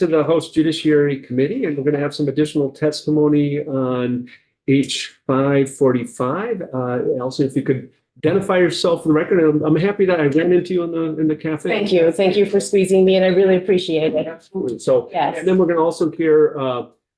to the House Judiciary Committee, and we're going to have some additional testimony on H 545. Allison, if you could identify yourself for the record. I'm happy that I ran into you in the cafe. Thank you. Thank you for squeezing me in. I really appreciate it. Absolutely. So, yes. And then we're going to also hear,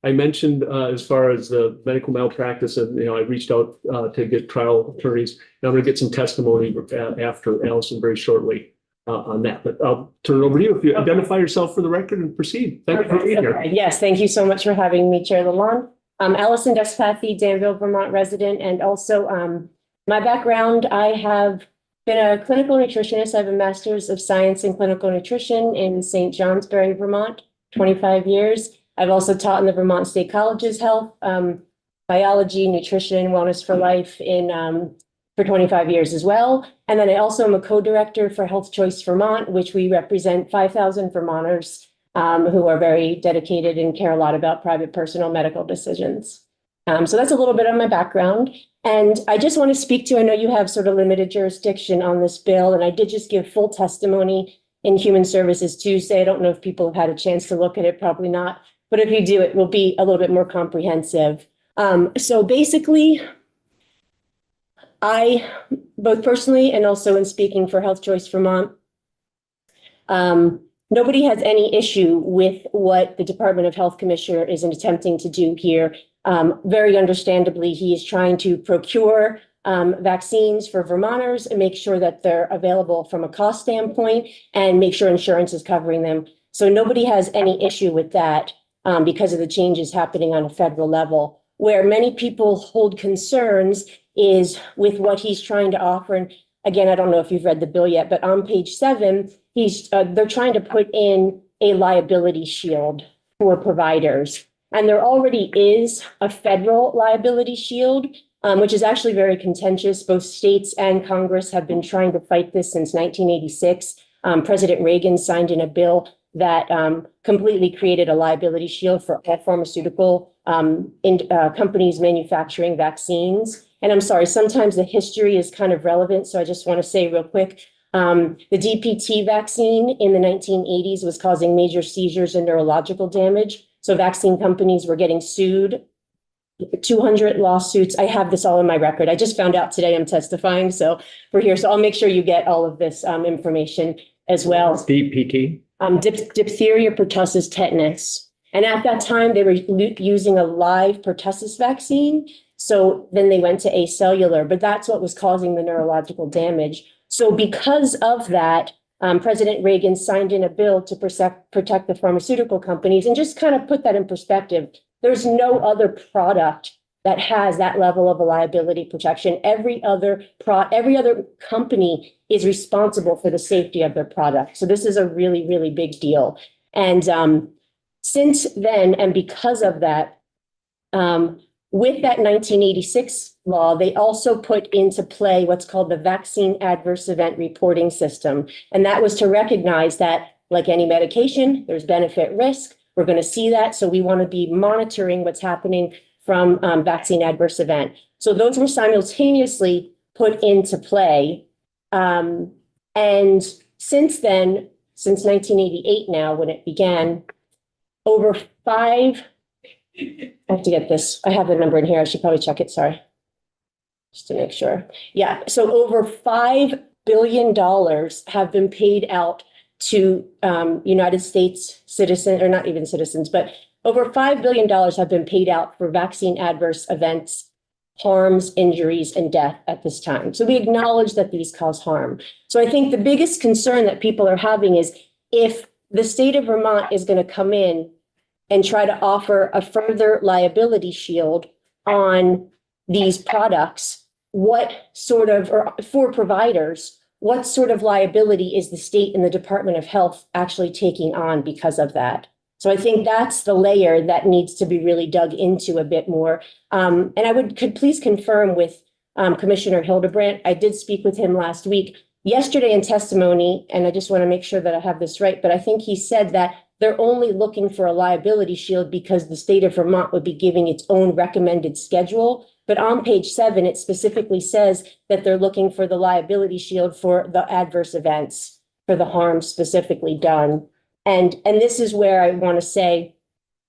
I mentioned as far as the medical malpractice, and I reached out to get trial attorneys. Now I'm going to get some testimony after Allison very shortly on that. But I'll turn it over to you if you identify yourself for the record and proceed. Thank you for being here. Yes, thank you so much for having me, Chair Lalonde. Allison Despathy, Danville, Vermont resident, and also my background, I have been a clinical nutritionist. I have a master's of science in clinical nutrition in St. Johnsbury, Vermont, 25 years. I've also taught in the Vermont State College's health, biology, nutrition, wellness for life for 25 years as well. And then I also am a co-director for Health Choice Vermont, which we represent 5,000 Vermonters who are very dedicated and care a lot about private personal medical decisions. So that's a little bit of my background. And I just want to speak to, I know you have sort of limited jurisdiction on this bill, and I did just give full testimony in Human Services Tuesday. I don't know if people have had a chance to look at it, probably not. But if you do, it will be a little bit more comprehensive. So basically, I, both personally and also in speaking for Health Choice Vermont, nobody has any issue with what the Department of Health Commissioner is attempting to do here. Very understandably, he is trying to procure vaccines for Vermonters and make sure that they're available from a cost standpoint and make sure insurance is covering them. So nobody has any issue with that because of the changes happening on a federal level. Where many people hold concerns is with what he's trying to offer. And again, I don't know if you've read the bill yet, but on page 7, they're trying to put in a liability shield for providers. And there already is a federal liability shield, which is actually very contentious. Both states and Congress have been trying to fight this since 1986. President Reagan signed in a bill that completely created a liability shield for all pharmaceutical companies manufacturing vaccines. And I'm sorry, sometimes the history is kind of relevant, so I just want to say real quick, the DPT vaccine in the 1980s was causing major seizures and neurological damage. So vaccine companies were getting sued, 200 lawsuits. I have this all in my record. I just found out today I'm testifying, so we're here. So I'll make sure you get all of this information as well. DPT? Diphtheria, pertussis, tetanus. And at that time, they were using a live pertussis vaccine. So then they went to acellular, but that's what was causing the neurological damage. So because of that, President Reagan signed in a bill to protect the pharmaceutical companies, and just kind of put that in perspective. There's no other product that has that level of a liability protection. Every other company is responsible for the safety of their product. So this is a really, really big deal. And since then, and because of that, with that 1986 law, they also put into play what's called the Vaccine Adverse Event Reporting System. And that was to recognize that, like any medication, there's benefit risk. We're going to see that. So we want to be monitoring what's happening from vaccine adverse event. So those were simultaneously put into play. And since then, since 1988 now, when it began, over I have to get this. I have the number in here. I should probably check it. Sorry. Just to make sure. Yeah. So over $5 billion have been paid out to United States citizens, or not even citizens, but over $5 billion have been paid out for vaccine adverse events, harms, injuries, and death at this time. So we acknowledge that these cause harm. So I think the biggest concern that people are having is if the state of Vermont is going to come in and try to offer a further liability shield on these products, what sort of, or for providers, what sort of liability is the state and the Department of Health actually taking on because of that? So I think that's the layer that needs to be really dug into a bit more. And I could please confirm with Commissioner Hildebrandt. I did speak with him last week, yesterday in testimony, and I just want to make sure that I have this right, but I think he said that they're only looking for a liability shield because the state of Vermont would be giving its own recommended schedule. But on page 7, it specifically says that they're looking for the liability shield for the adverse events, for the harm specifically done. And this is where I want to say,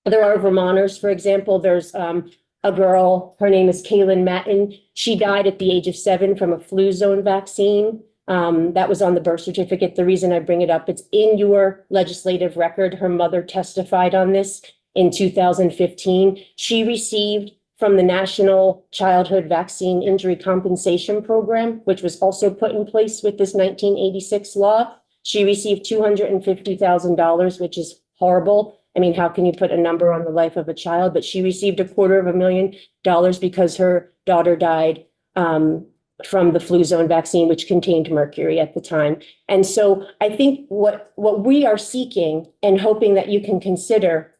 there are Vermonters, for example, there's a girl, her name is Kaylin Matten. She died at the age of 7 from a flu zone vaccine. That was on the birth certificate. The reason I bring it up, it's in your legislative record. Her mother testified on this in 2015. She received from the National Childhood Vaccine Injury Compensation Program, which was also put in place with this 1986 law. She received $250,000, which is horrible. I mean, how can you put a number on the life of a child? But she received $250,000 because her daughter died from the flu zone vaccine, which contained mercury at the time. And so I think what we are seeking and hoping that you can consider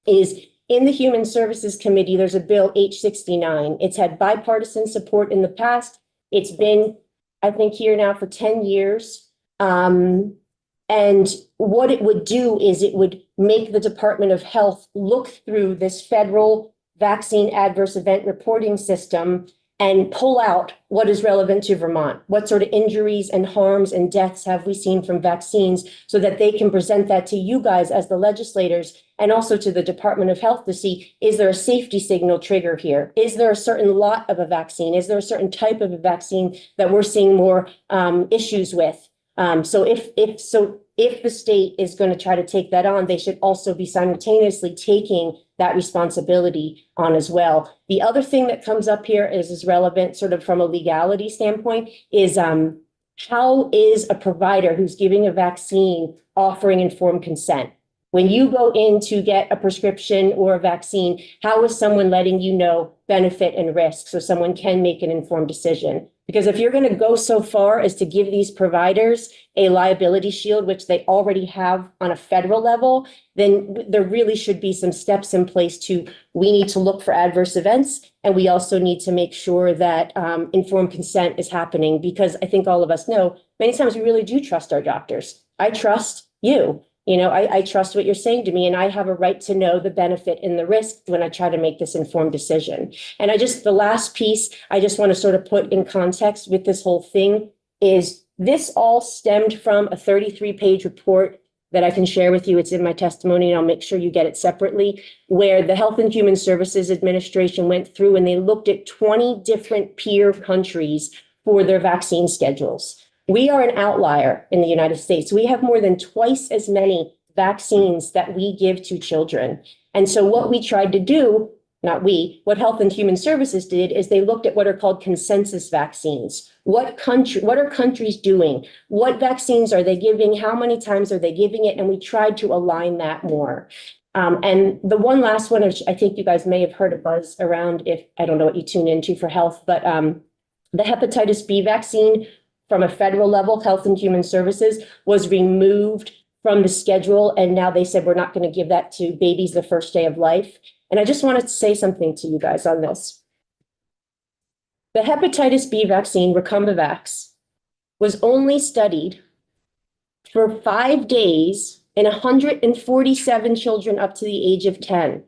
is, in the Human Services Committee, there's a bill H69. It's had bipartisan support in the past. It's been, I think, here now for 10 years. And what it would do is it would make the Department of Health look through this federal vaccine adverse event reporting system and pull out what is relevant to Vermont. What sort of injuries and harms and deaths have we seen from vaccines, so that they can present that to you guys as the legislators, and also to the Department of Health to see, is there a safety signal trigger here? Is there a certain lot of a vaccine? Is there a certain type of a vaccine that we're seeing more issues with? So if the state is going to try to take that on, they should also be simultaneously taking that responsibility on as well. The other thing that comes up here is relevant sort of from a legality standpoint is how is a provider who's giving a vaccine offering informed consent? When you go in to get a prescription or a vaccine, how is someone letting you know benefit and risk so someone can make an informed decision? Because if you're going to go so far as to give these providers a liability shield, which they already have on a federal level, then there really should be some steps in place we need to look for adverse events. And we also need to make sure that informed consent is happening, because I think all of us know many times we really do trust our doctors. I trust you. You know, I trust what you're saying to me, and I have a right to know the benefit and the risk when I try to make this informed decision. And the last piece I just want to sort of put in context with this whole thing is, this all stemmed from a 33-page report that I can share with you. It's in my testimony, and I'll make sure you get it separately, where the Health and Human Services Administration went through and they looked at 20 different peer countries for their vaccine schedules. We are an outlier in the United States. We have more than twice as many vaccines that we give to children. And so what we tried to do, what Health and Human Services did, is they looked at what are called consensus vaccines. What are countries doing? What vaccines are they giving? How many times are they giving it? And we tried to align that more. And the one last one, which I think you guys may have heard a buzz around, if I don't know what you tune into for health, but the hepatitis B vaccine from a federal level, Health and Human Services, was removed from the schedule. And now they said, we're not going to give that to babies the first day of life. And I just wanted to say something to you guys on this. The hepatitis B vaccine, Recumbivax, was only studied for 5 days in 147 children up to the age of 10.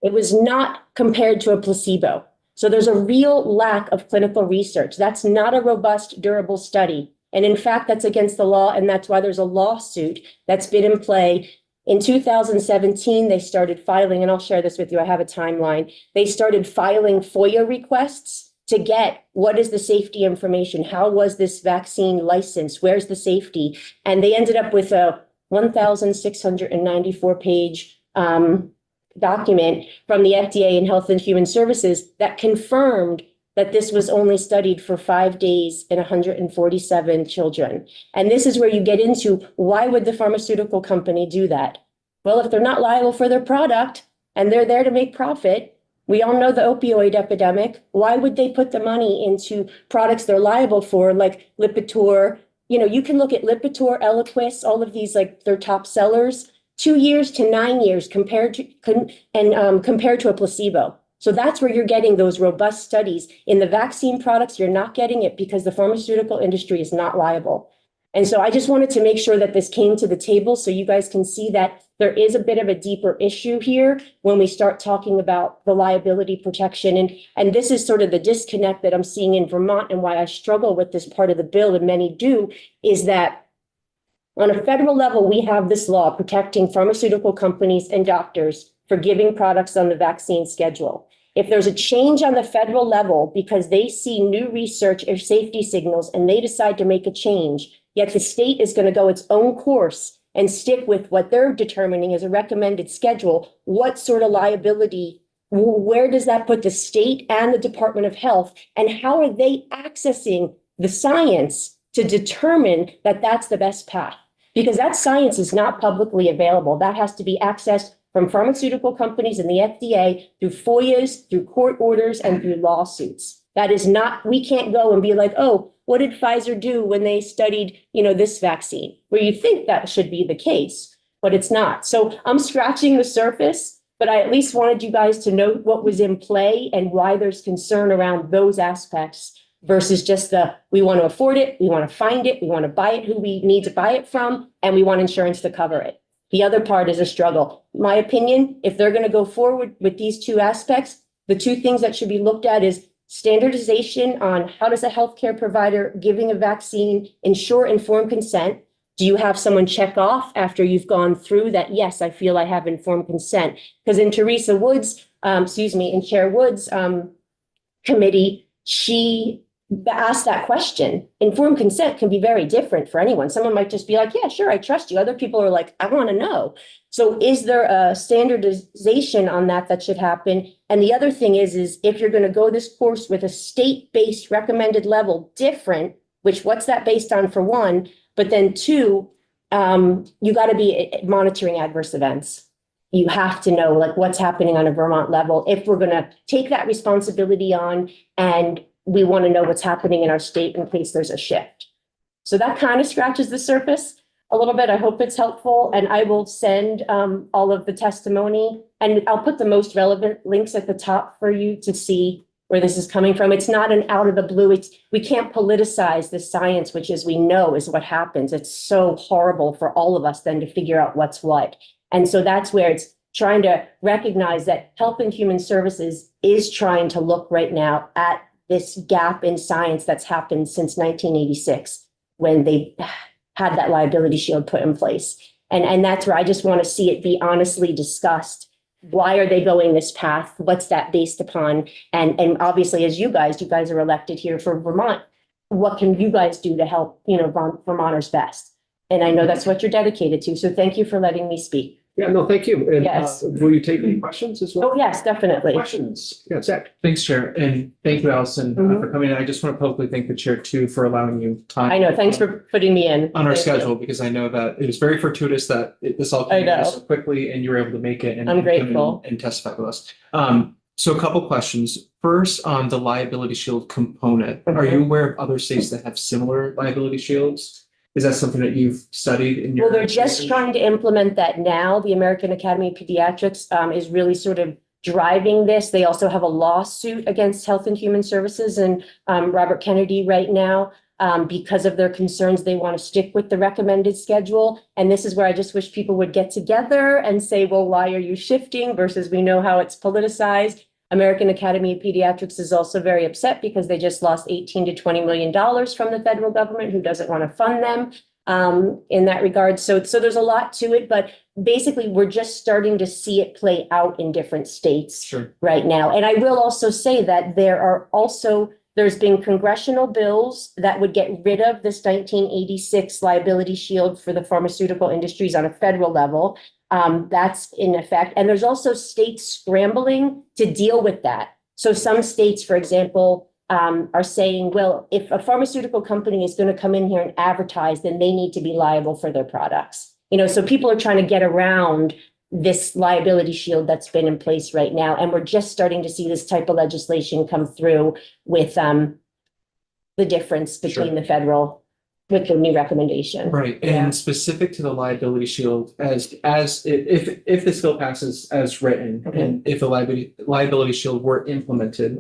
It was not compared to a placebo. So there's a real lack of clinical research. That's not a robust, durable study. And in fact, that's against the law. And that's why there's a lawsuit that's been in play. In 2017, they started filing, and I'll share this with you. I have a timeline. They started filing FOIA requests to get what is the safety information? How was this vaccine licensed? Where's the safety? And they ended up with a 1,694-page document from the FDA and Health and Human Services that confirmed that this was only studied for 5 days in 147 children. And this is where you get into, why would the pharmaceutical company do that? Well, if they're not liable for their product and they're there to make profit, we all know the opioid epidemic. Why would they put the money into products they're liable for, like Lipitor? You know, you can look at Lipitor, Eliquis, all of these, like their top sellers, 2 years to 9 years compared to a placebo. So that's where you're getting those robust studies. In the vaccine products, you're not getting it because the pharmaceutical industry is not liable. And so I just wanted to make sure that this came to the table so you guys can see that there is a bit of a deeper issue here when we start talking about the liability protection. And this is sort of the disconnect that I'm seeing in Vermont, and why I struggle with this part of the bill, and many do, is that On a federal level, we have this law protecting pharmaceutical companies and doctors for giving products on the vaccine schedule. If there's a change on the federal level because they see new research or safety signals and they decide to make a change, yet the state is going to go its own course and stick with what they're determining as a recommended schedule, what sort of liability, where does that put the state and the Department of Health? And how are they accessing the science to determine that that's the best path? Because that science is not publicly available. That has to be accessed from pharmaceutical companies and the FDA through FOIAs, through court orders, and through lawsuits. That is not, we can't go and be like, oh, what did Pfizer do when they studied, this vaccine? Where you think that should be the case, but it's not. So I'm scratching the surface, but I at least wanted you guys to know what was in play and why there's concern around those aspects versus just we want to afford it, we want to find it, we want to buy it who we need to buy it from, and we want insurance to cover it. The other part is a struggle. My opinion, if they're going to go forward with these two aspects, the two things that should be looked at is standardization on how does a healthcare provider giving a vaccine ensure informed consent? Do you have someone check off after you've gone through that? Yes, I feel I have informed consent. Because in in Chair Wood's committee, she asked that question. Informed consent can be very different for anyone. Someone might just be like, yeah, sure, I trust you. Other people are like, I want to know. So is there a standardization on that should happen? And the other thing is if you're going to go this course with a state-based recommended level different, which what's that based on for one, but then two, you got to be monitoring adverse events. You have to know like what's happening on a Vermont level if we're going to take that responsibility on, and we want to know what's happening in our state in case there's a shift. So that kind of scratches the surface a little bit. I hope it's helpful, and I will send all of the testimony, and I'll put the most relevant links at the top for you to see where this is coming from. It's not an out of the blue. We can't politicize the science, which as we know is what happens. It's so horrible for all of us then to figure out what's what. And so that's where it's trying to recognize that Health and Human Services is trying to look right now at this gap in science that's happened since 1986 when they had that liability shield put in place. And that's where I just want to see it be honestly discussed. Why are they going this path? What's that based upon? And obviously, as you guys are elected here for Vermont, what can you guys do to help, Vermonters best? And I know that's what you're dedicated to. So thank you for letting me speak. Yeah, no, thank you. And Yes. Will you take any questions as well? Oh, yes, definitely. Questions? Yeah, Zach. Thanks, Chair, and thank you, Allison, for coming in. I just want to publicly thank the Chair too for allowing you time. I know. Thanks for putting me in. On our Thank you. schedule, because I know that it was very fortuitous that this all I came together know. so quickly and you were able to make it and I'm come in grateful. and testify with us. So a couple questions. First, on the liability shield component, are you aware of other states that have similar liability shields? Is that something that you've studied in your? Well, they're just trying to implement that now. The American Academy of Pediatrics is really sort of driving this. They also have a lawsuit against Health and Human Services and Robert Kennedy right now because of their concerns. They want to stick with the recommended schedule. And this is where I just wish people would get together and say, well, why are you shifting versus we know how it's politicized. American Academy of Pediatrics is also very upset because they just lost $18 to $20 million from the federal government who doesn't want to fund them in that regard. So there's a lot to it, but basically we're just starting to see it play out in different states right now. And I will also say that there's been congressional bills that would get rid of this 1986 liability shield for the pharmaceutical industries on a federal level. That's in effect. And there's also states scrambling to deal with that. So some states, for example, are saying, well, if a pharmaceutical company is going to come in here and advertise, then they need to be liable for their products. So people are trying to get around this liability shield that's been in place right now. And we're just starting to see this type of legislation come through with the difference between the federal with the new recommendation. Right, and specific to the liability shield, as if this bill passes as written, and if the liability shield were implemented,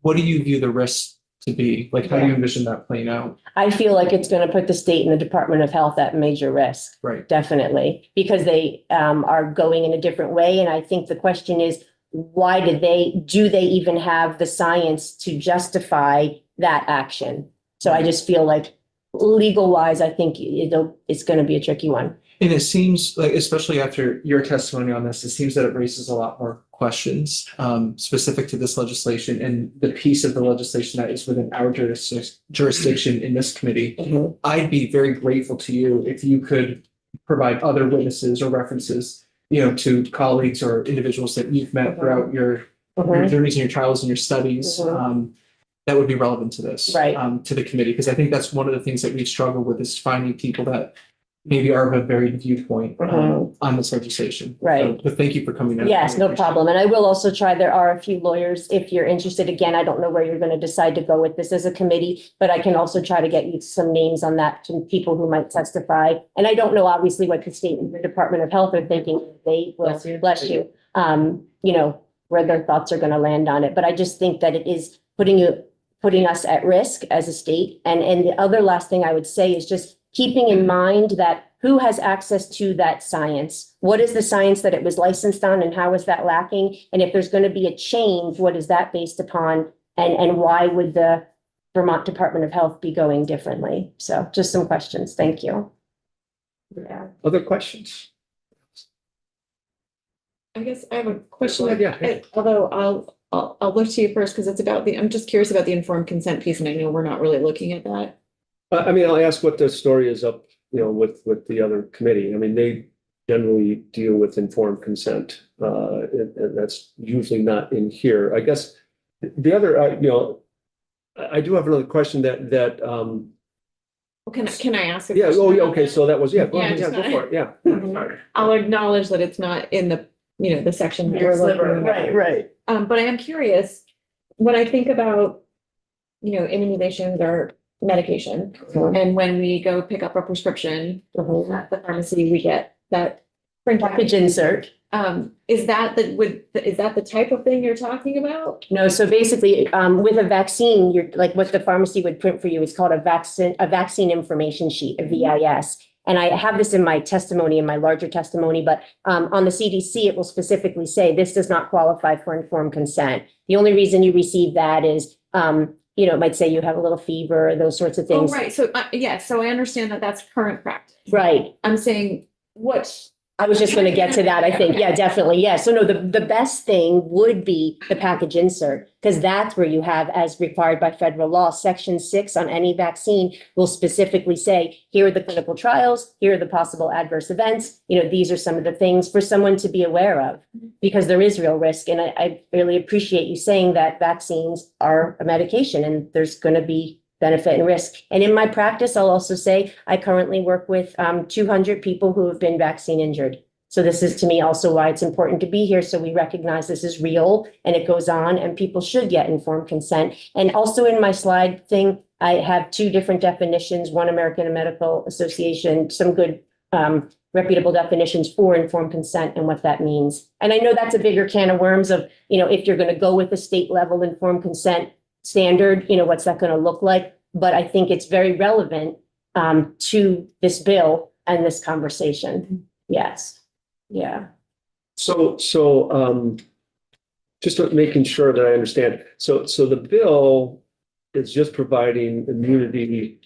what do you view the risks to be? Like, how do you envision that playing out? I feel like it's going to put the state and the Department of Health at major risk. Right. Definitely, because they are going in a different way. And I think the question is, why do they even have the science to justify that action? So I just feel like Legal wise, I think it's going to be a tricky one. And it seems like, especially after your testimony on this, it seems that it raises a lot more questions specific to this legislation and the piece of the legislation that is within our jurisdiction in this committee. Mhm. I'd be very grateful to you if you could provide other witnesses or references, to colleagues or individuals that you've met throughout your journeys and your trials and your studies. That would be relevant to this, Right. To the committee, because I think that's one of the things that we've struggled with is finding people that maybe are of a varied viewpoint on this legislation. Right. But thank you for coming in. Yes, no problem. And I will also try, there are a few lawyers, if you're interested. Again, I don't know where you're going to decide to go with this as a committee, but I can also try to get you some names on that to people who might testify. And I don't know, obviously, what the state and the Department of Health are thinking. They will, bless you, where their thoughts are going to land on it. But I just think that it is putting us at risk as a state. And the other last thing I would say is just keeping in mind that who has access to that science? What is the science that it was licensed on and how is that lacking? And if there's going to be a change, what is that based upon? And why would the Vermont Department of Health be going differently? So just some questions. Thank you. Yeah. Other questions? I guess I have a question. Yeah. Although I'll look to you first because it's about I'm just curious about the informed consent piece, and I know we're not really looking at that. I mean, I'll ask what the story is up, with the other committee. I mean, they generally deal with informed consent, and that's usually not in here. I guess the other, I do have another question that. Well, can I ask? Yeah. Oh, yeah. about Okay. that? So that was Go Yeah, ahead. just Go for it. Yeah. Mhm. I'll acknowledge that it's not in the section that we're looking at. Right. But I am curious, when I think about, immunizations or medication, and when we go pick up a prescription at the pharmacy, we get that Package insert. Is that the type of thing you're talking about? No, so basically, with a vaccine, you're like what the pharmacy would print for you is called a vaccine information sheet, a VIS. And I have this in my testimony, in my larger testimony, but on the CDC, it will specifically say this does not qualify for informed consent. The only reason you receive that is, it might say you have a little fever, those sorts of things. Oh, right. So, so I understand that that's current practice. Right. I'm saying what. I was just going to get to that, I think. Yeah, definitely. Yeah. So no, the best thing would be the package insert, because that's where you have, as required by federal law, Section 6 on any vaccine will specifically say, here are the clinical trials, here are the possible adverse events. These are some of the things for someone to be aware of, because there is real risk. And I really appreciate you saying that vaccines are a medication and there's going to be benefit and risk. And in my practice, I'll also say I currently work with 200 people who have been vaccine injured. So this is to me also why it's important to be here. So we recognize this is real and it goes on and people should get informed consent. And also in my slide thing, I have two different definitions, one American Medical Association, some good reputable definitions for informed consent and what that means. And I know that's a bigger can of worms of, if you're going to go with the state level informed consent standard, what's that going to look like? But I think it's very relevant to this bill and this conversation. Yes. Yeah. So just making sure that I understand. So the bill is just providing immunity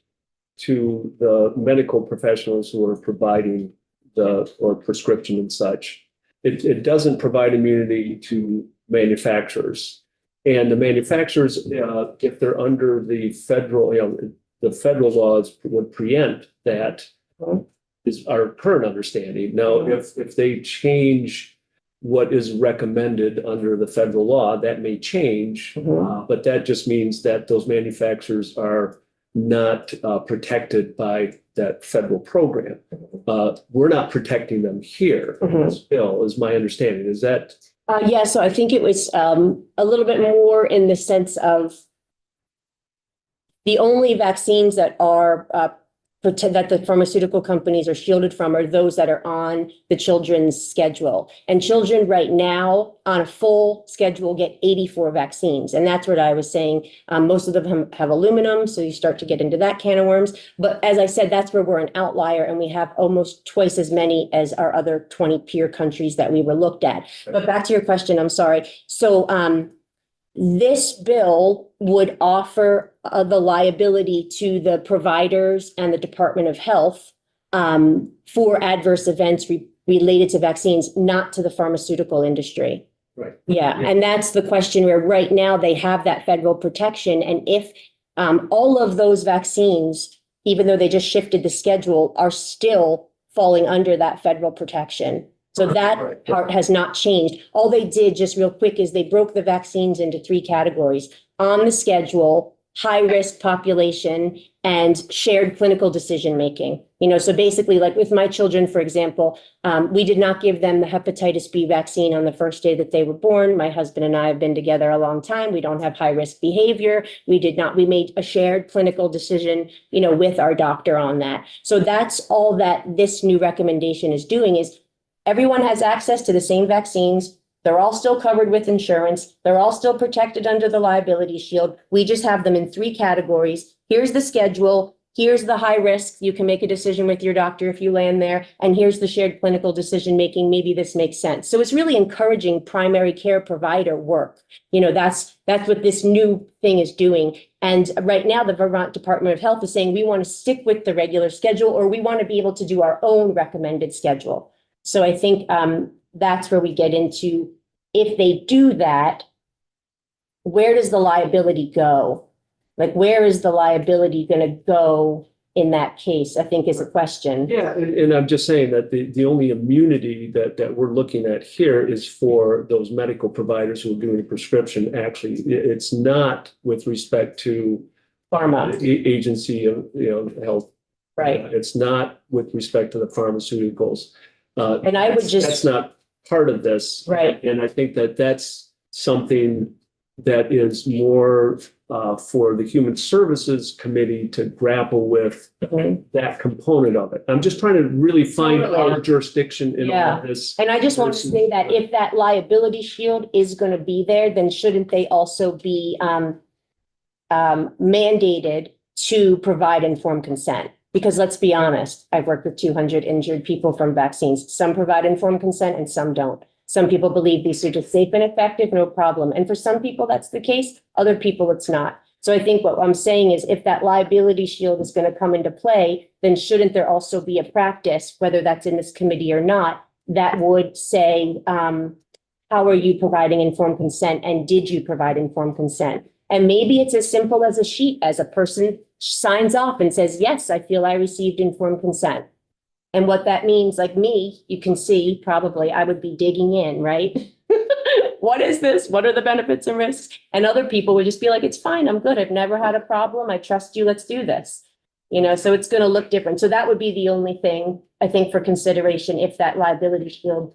to the medical professionals who are providing or prescription and such. It doesn't provide immunity to manufacturers. And the manufacturers, if they're under the federal, the federal laws would preempt that, is our current understanding. Now, if they change what is recommended under the federal law, that may change, but that just means that those manufacturers are not protected by that federal program. We're not protecting them here. This bill is my understanding. Is that? Yeah, so I think it was a little bit more in the sense of the only vaccines that are that the pharmaceutical companies are shielded from are those that are on the children's schedule. And children right now on a full schedule get 84 vaccines. And that's what I was saying. Most of them have aluminum, so you start to get into that can of worms. But as I said, that's where we're an outlier and we have almost twice as many as our other 20 peer countries that we were looked at. But back to your question, I'm sorry. So this bill would offer the liability to the providers and the Department of Health for adverse events related to vaccines, not to the pharmaceutical industry. Right. Yeah, Yeah. and that's the question where right now they have that federal protection. And if all of those vaccines, even though they just shifted the schedule, are still falling under that federal protection. So that Right. part has not changed. All they did, just real quick, is they broke the vaccines into 3 categories: on the schedule, high-risk population, and shared clinical decision-making. You know, so basically, like with my children, for example, we did not give them the hepatitis B vaccine on the first day that they were born. My husband and I have been together a long time. We don't have high-risk behavior. We made a shared clinical decision, you know, with our doctor on that. So that's all that this new recommendation is doing, is everyone has access to the same vaccines. They're all still covered with insurance. They're all still protected under the liability shield. We just have them in 3 categories. Here's the schedule. Here's the high risk. You can make a decision with your doctor if you land there. And here's the shared clinical decision making. Maybe this makes sense. So it's really encouraging primary care provider work. You know, that's what this new thing is doing. And right now, the Vermont Department of Health is saying we want to stick with the regular schedule, or we want to be able to do our own recommended schedule. So I think that's where we get into, if they do that, where does the liability go? Like, where is the liability going to go in that case, I think is a question. Yeah, and I'm just saying that the only immunity that we're looking at here is for those medical providers who are doing a prescription. Actually, it's not with respect to Pharma, agency of, health. right? It's not with respect to the pharmaceuticals. And I would just. That's not part of this. Right. And I think that that's something that is more for the Human Services Committee to grapple with that component of it. I'm just trying to really find Totally. our jurisdiction in all Yeah. of this. And I just want to say that if that liability shield is going to be there, then shouldn't they also be mandated to provide informed consent? Because let's be honest, I've worked with 200 injured people from vaccines. Some provide informed consent and some don't. Some people believe these are just safe and effective, no problem. And for some people, that's the case. Other people, it's not. So I think what I'm saying is, if that liability shield is going to come into play, then shouldn't there also be a practice, whether that's in this committee or not, that would say, how are you providing informed consent, and did you provide informed consent? And maybe it's as simple as a sheet, as a person signs off and says, yes, I feel I received informed consent. And what that means, like me, you can see probably I would be digging in, right? What is this? What are the benefits and risks? And other people would just be like, it's fine, I'm good. I've never had a problem. I trust you. Let's do this. So it's going to look different. So that would be the only thing I think for consideration, if that liability shield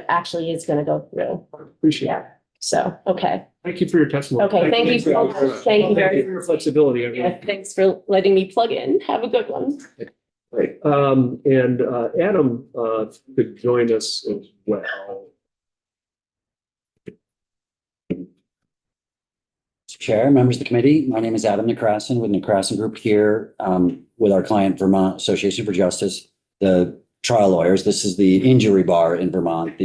actually is going to go through. Appreciate it. So, okay. Thank you for your testimony. Okay, thank you so much. Thank you very for your flexibility. Yeah, thanks for letting me plug in. Have a good one. Right. And Adam could join us as well. Chair, members of the committee, my name is Adam Nekrasen with Nekrasen Group here with our client Vermont Association for Justice, the trial lawyers. This is the injury bar in Vermont.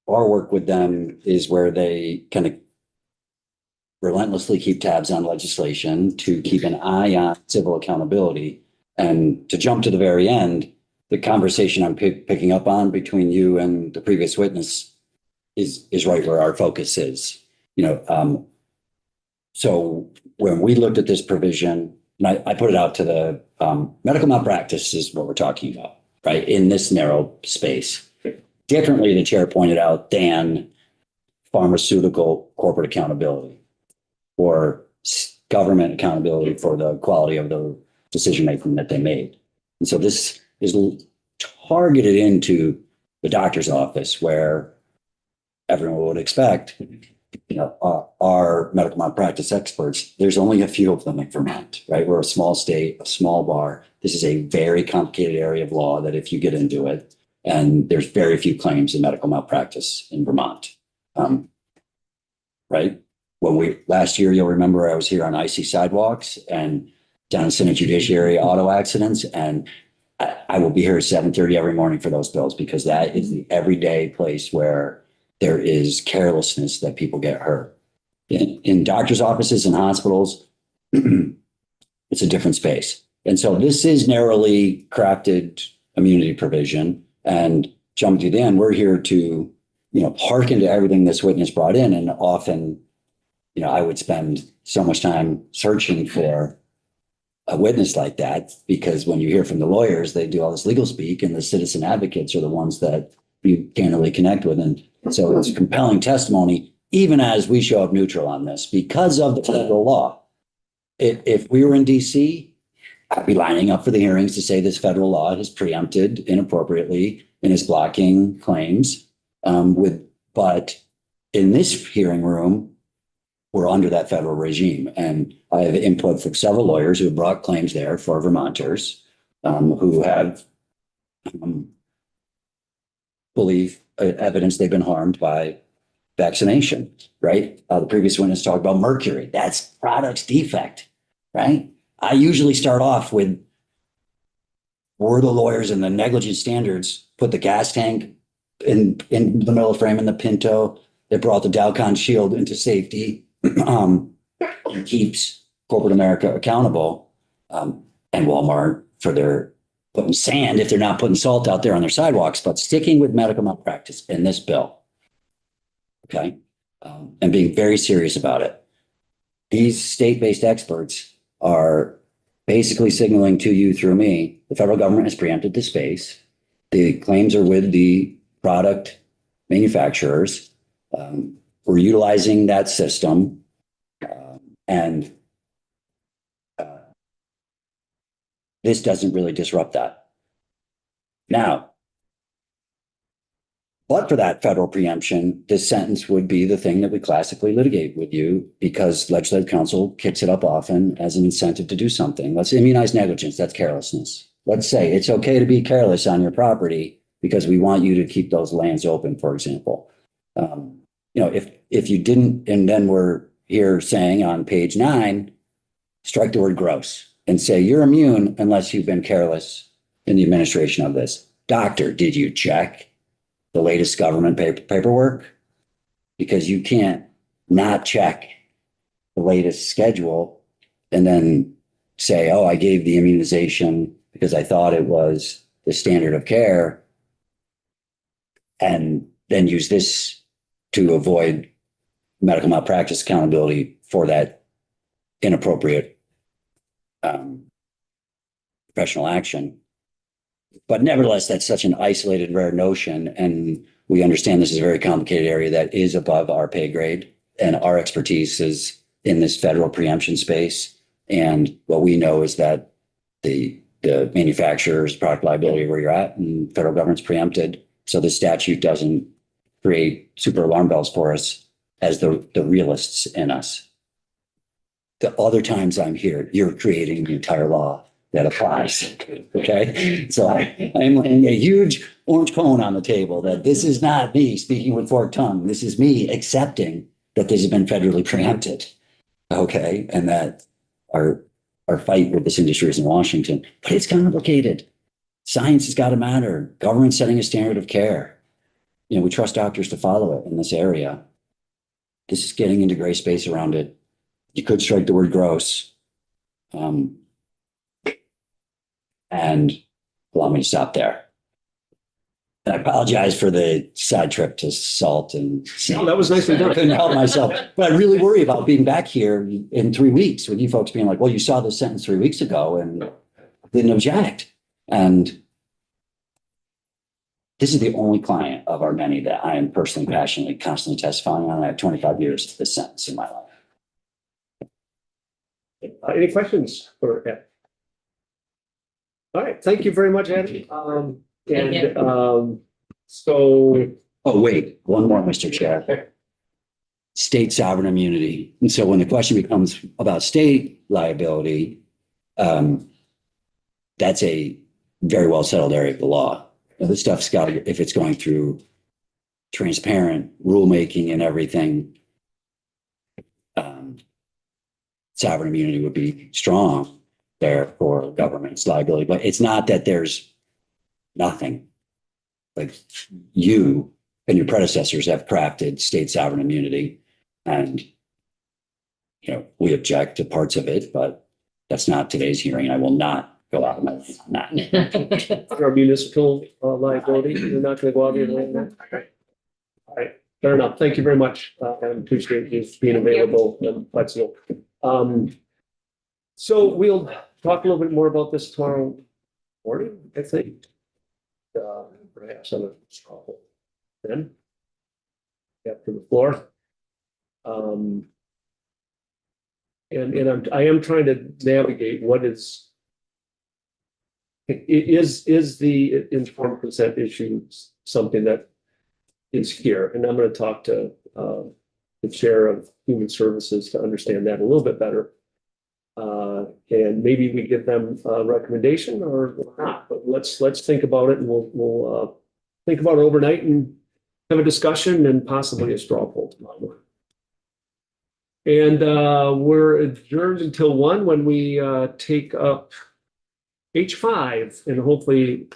Our work with them is where they kind of relentlessly keep tabs on legislation, to keep an eye on civil accountability. And to jump to the very end, the conversation I'm picking up on between you and the previous witness is right where our focus is. So when we looked at this provision, and I put it out to the medical malpractice is what we're talking about, right? In this narrow space. Differently, the chair pointed out, than pharmaceutical corporate accountability or government accountability for the quality of the decision-making that they made. And so this is targeted into the doctor's office, where everyone would expect, our medical malpractice experts, there's only a few of them in Vermont, right? We're a small state, a small bar. This is a very complicated area of law that if you get into it, and there's very few claims in medical malpractice in Vermont, right? Last year, you'll remember I was here on icy sidewalks and down in Senate Judiciary auto accidents. And I will be here at 7:30 every morning for those bills, because that is the everyday place where there is carelessness that people get hurt. in doctor's offices and hospitals, it's a different space. And so this is narrowly crafted immunity provision. And jumping to the end, we're here to, hearken to everything this witness brought in. And often, I would spend so much time searching for a witness like that, because when you hear from the lawyers, they do all this legal speak, and the citizen advocates are the ones that you can't really connect with. And so it's compelling testimony, even as we show up neutral on this because of the federal law. If we were in DC, I'd be lining up for the hearings to say this federal law has preempted inappropriately and is blocking claims. But in this hearing room, we're under that federal regime. And I have input from several lawyers who have brought claims there for Vermonters who have believe evidence they've been harmed by vaccination, right? The previous witness talked about mercury. That's product's defect, right? I usually start off with, were the lawyers and the negligent standards put the gas tank in the middle of the frame in the Pinto that brought the Dalcon shield into safety, keeps corporate America accountable, and Walmart for their putting sand if they're not putting salt out there on their sidewalks, but sticking with medical malpractice in this bill. Okay. And being very serious about it. These state-based experts are basically signaling to you through me, the federal government has preempted the space. The claims are with the product manufacturers. We're utilizing that system. And this doesn't really disrupt that. Now, but for that federal preemption, this sentence would be the thing that we classically litigate with you, because legislative counsel kicks it up often as an incentive to do something. Let's immunize negligence. That's carelessness. Let's say it's okay to be careless on your property because we want you to keep those lands open, for example. If you didn't, and then we're here saying on page 9, strike the word gross and say you're immune unless you've been careless in the administration of this. Doctor, did you check the latest government paperwork? Because you can't not check the latest schedule and then say, oh, I gave the immunization because I thought it was the standard of care, and then use this to avoid medical malpractice accountability for that inappropriate professional action. But nevertheless, that's such an isolated, rare notion. And we understand this is a very complicated area that is above our pay grade. And our expertise is in this federal preemption space. And what we know is that the manufacturer's product liability where you're at, and federal government's preempted. So the statute doesn't create super alarm bells for us as the realists in us. The other times I'm here, you're creating the entire law that applies. Okay. So I'm laying a huge orange cone on the table that this is not me speaking with forked tongue. This is me accepting that this has been federally preempted. Okay. And that our fight with this industry is in Washington, but it's complicated. Science has got to matter. Government setting a standard of care. We trust doctors to follow it in this area. This is getting into gray space around it. You could strike the word gross. And allow me to stop there. And I apologize for the side trip to salt and sand. No, that was nicely done. I couldn't help myself. But I really worry about being back here in 3 weeks with you folks being like, well, you saw this sentence 3 weeks ago and didn't object. And this is the only client of our many that I am personally, passionately, constantly testifying on. I have 25 years of this sentence in my life. Any questions for Ed? All right, thank you very much, Ed. So. Oh, wait, one more, Mr. Chair. State sovereign immunity. And so when the question becomes about state liability, that's a very well settled area of the law. This stuff's got, if it's going through transparent rulemaking and everything, sovereign immunity would be strong there for government's liability. But it's not that there's nothing. Like, you and your predecessors have crafted state sovereign immunity, and we object to parts of it, but that's not today's hearing. I will not go out on that. Our municipal liability, you're not gonna go out here and that? Okay. All right, fair enough. Thank you very much. I appreciate you being available and flexible. So we'll talk a little bit more about this tomorrow morning, I think. Perhaps on a call then. After the floor. And I am trying to navigate what is. Is the informed consent issue something that is here? And I'm going to talk to the chair of Human Services to understand that a little bit better. And maybe we give them a recommendation or not, but let's think about it, and we'll think about it overnight and have a discussion and possibly a straw poll tomorrow. And we're adjourned until 1 when we take up H5 and hopefully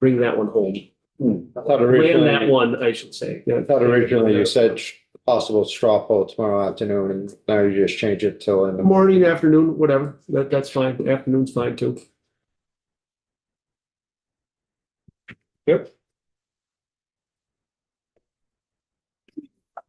bring that one home. I thought Land that originally, one, I should say. I thought originally you said possible straw poll tomorrow afternoon, and now you just change it till in the morning. Morning, afternoon, whatever. That's fine. Afternoon's fine too. Yep.